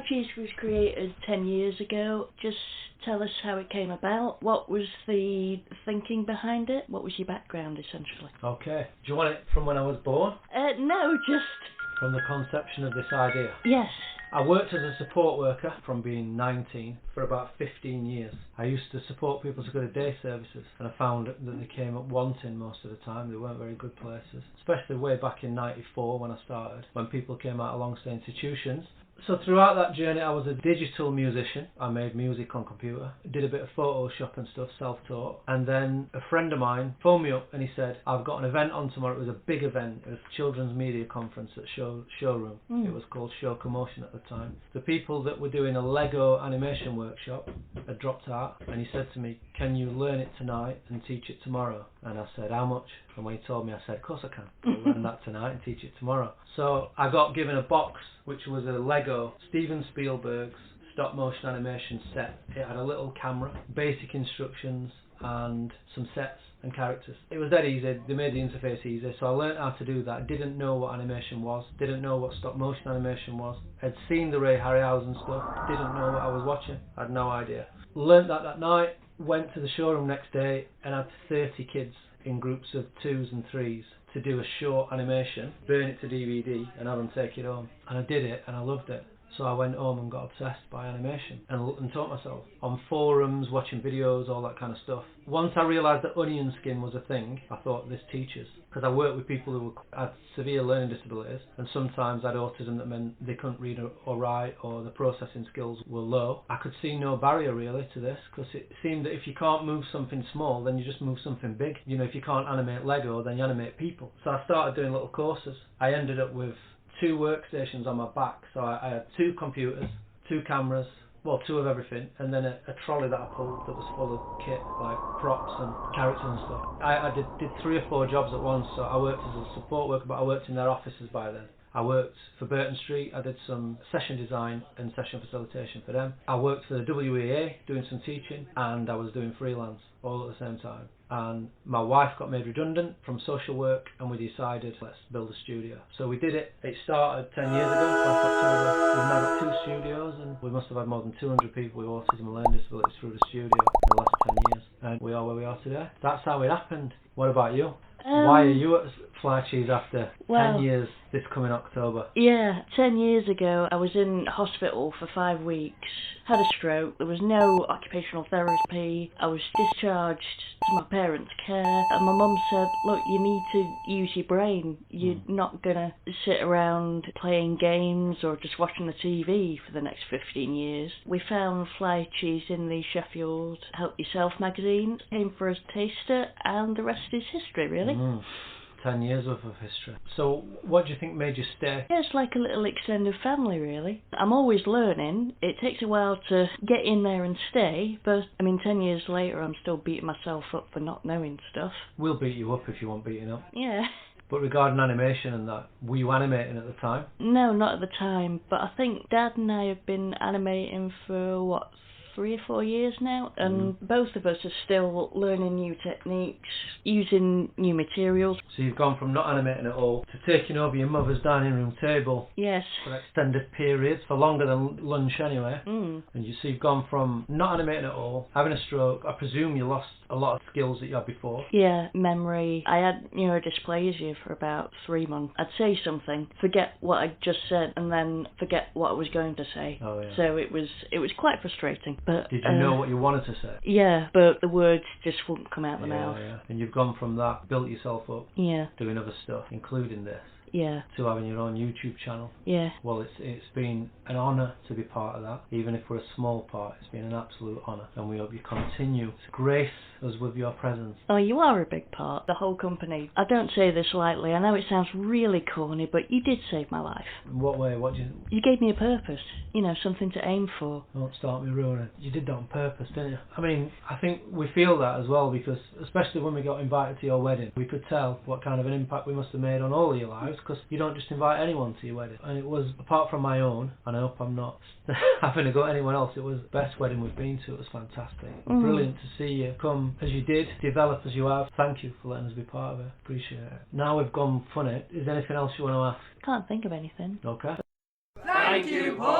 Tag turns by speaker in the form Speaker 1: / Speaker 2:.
Speaker 1: Flycheese was created 10 years ago. Just tell us how it came about. What was the thinking behind it? What was your background, essentially?
Speaker 2: Okay. Do you want it from when I was born?
Speaker 1: No, just...
Speaker 2: From the conception of this idea?
Speaker 1: Yes.
Speaker 2: I worked as a support worker from being 19 for about 15 years. I used to support people to go to day services, and I found that they came up wanting most of the time. They weren't very good places, especially way back in '94 when I started, when people came out of long-stay institutions. So throughout that journey I was a digital musician. I made music on computer, did a bit of Photoshop and stuff, self-taught, and then a friend of mine phoned me up and he said, I've got an event on tomorrow. It was a big event. It was a children's media conference at Showroom. It was called Show Commotion at the time. The people that were doing a Lego animation workshop had dropped out, and he said to me, can you learn it tonight and teach it tomorrow? And I said, how much? And when he told me, I said, of course I can. I'll learn that tonight and teach it tomorrow. So I got given a box which was a Lego Steven Spielberg's stop motion animation set. It had a little camera, basic instructions and some sets and characters. It was dead easy. They made the interface easy, so I learned how to do that. Didn't know what animation was, didn't know what stop motion animation was. I'd seen the Ray Harryhausen stuff, didn't know what I was watching, had no idea. Learned that night, went to the showroom next day and had 30 kids in groups of 2s and 3s to do a short animation, burn it to DVD and have them take it home. And I did it and I loved it. So I went home and got obsessed by animation and taught myself on forums, watching videos, all that kind of stuff. Once I realised that onion skin was a thing, I thought, this teaches. Because I worked with people who had severe learning disabilities, and sometimes had autism that meant they couldn't read or write, or the processing skills were low. I could see no barrier really to this, because it seemed that if you can't move something small, then you just move something big. You know, if you can't animate Lego, then you animate people. So I started doing little courses. I ended up with 2 workstations on my back, so I had 2 computers, 2 cameras, well, 2 of everything, and then a trolley that I pulled that was full of kit, like props and characters and stuff. I did 3 or 4 jobs at once, so I worked as a support worker, but I worked in their offices by then. I worked for Burton Street. I did some session design and session facilitation for them. I worked for the WEA doing some teaching, and I was doing freelance all at the same time. And my wife got made redundant from social work, and we decided, let's build a studio. So we did it. It started 10 years ago, last October. We've now got 2 studios, and we must have had more than 200 people with autism and learning disabilities through the studio in the last 10 years. And we are where we are today. That's how it happened. What about you? Why are you at Flycheese after 10 years this coming October?
Speaker 1: Yeah, 10 years ago I was in hospital for 5 weeks, had a stroke, there was no occupational therapy, I was discharged to my parents' care, and my mum said, look, you need to use your brain, you're not going to sit around playing games or just watching the TV for the next 15 years. We found Flycheese in the Sheffield Help Yourself magazine, came for a taster, and the rest is history, really.
Speaker 2: 10 years worth of history. So what do you think made you stay?
Speaker 1: Yeah, it's like a little extended family, really. I'm always learning. It takes a while to get in there and stay, but I mean 10 years later I'm still beating myself up for not knowing stuff.
Speaker 2: We'll beat you up if you want beating up.
Speaker 1: Yeah.
Speaker 2: But regarding animation and that, were you animating at the time?
Speaker 1: No, not at the time, but I think Dad and I have been animating for 3 or 4 years now, and both of us are still learning new techniques, using new materials.
Speaker 2: So you've gone from not animating at all to taking over your mother's dining room table.
Speaker 1: Yes.
Speaker 2: For extended periods, for longer than lunch anyway. And so you've gone from not animating at all, having a stroke. I presume you lost a lot of skills that you had before.
Speaker 1: Yeah, memory. I had neurodysplasia for about 3 months. I'd say something, forget what I just said, and then forget what I was going to say.
Speaker 2: Oh, yeah.
Speaker 1: So it was quite frustrating. But
Speaker 2: did you know what you wanted to say?
Speaker 1: Yeah, but the words just wouldn't come out the mouth.
Speaker 2: Yeah. And you've gone from that, built yourself up, doing other stuff, including this.
Speaker 1: Yeah.
Speaker 2: To having your own YouTube channel.
Speaker 1: Yeah.
Speaker 2: Well, it's been an honour to be part of that. Even if we're a small part, it's been an absolute honour. And we hope you continue to grace us with your presence.
Speaker 1: Oh, you are a big part. The whole company. I don't say this lightly. I know it sounds really corny, but you did save my life.
Speaker 2: In what way? What do you...
Speaker 1: You gave me a purpose. You know, something to aim for.
Speaker 2: Don't start me ruining. You did that on purpose, didn't you? I mean, I think we feel that as well, because especially when we got invited to your wedding, we could tell what kind of an impact we must have made on all of your lives, because you don't just invite anyone to your wedding. And it was, apart from my own, and I hope I'm not having to go to anyone else, it was the best wedding we've been to. It was fantastic. Brilliant to see you come as you did, develop as you have. Thank you for letting us be part of it. Appreciate it. Now we've gone funny, is there anything else you want to ask?
Speaker 1: Can't think of anything.
Speaker 2: Okay.
Speaker 3: Thank you, Paul.